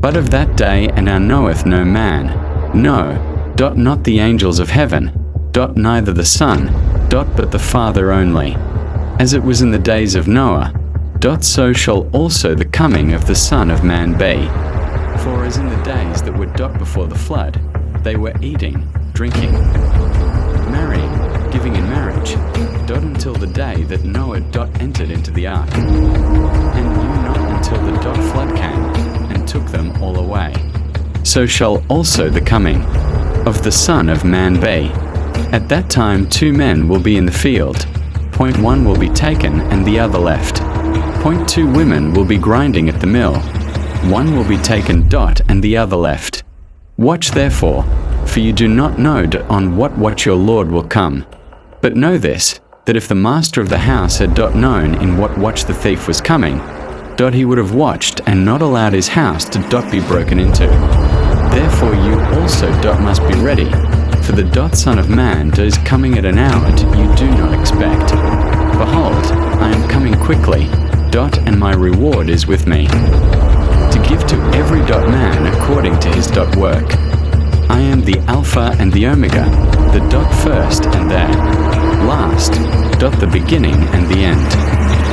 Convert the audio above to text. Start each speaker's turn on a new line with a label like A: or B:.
A: But of that day and hour knoweth no man, no, not the angels of heaven, neither the Son, but the Father only. As it was in the days of Noah, so shall also the coming of the Son of Man be. For as in the days that were before the flood, they were eating, drinking, marrying, giving in marriage, until the day that Noah entered into the ark, and knew not until the flood came, and took them all away. So shall also the coming of the Son of Man be. At that time 2 men will be in the field. Point 1 will be taken, and the other left. Point 2 women will be grinding at the mill. 1 will be taken, and the other left. Watch therefore, for you do not know on what watch your Lord will come. But know this, that if the master of the house had known in what watch the thief was coming, he would have watched and not allowed his house to be broken into. Therefore you also must be ready, for the Son of Man is coming at an hour you do not expect. Behold, I am coming quickly, and my reward is with me, to give to every man according to his work. I am the Alpha and the Omega, the first and there, last, the beginning and the end.